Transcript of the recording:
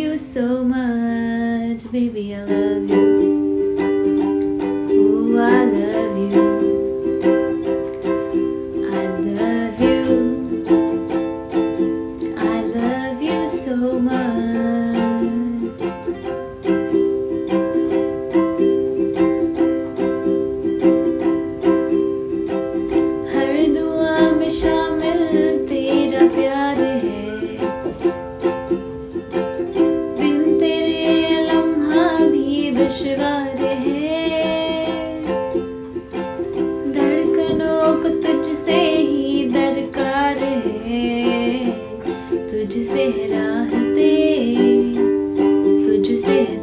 you so much, baby, I love you. Oh, I love you. I love you. I love you so much. हर दुआ में शामिल तेरा प्यार है, बिन तेरे लम्हा भी दुश्वार है। धड़कनों को तुझसे ही दरकार है, तुझसे है राहते, तुझसे है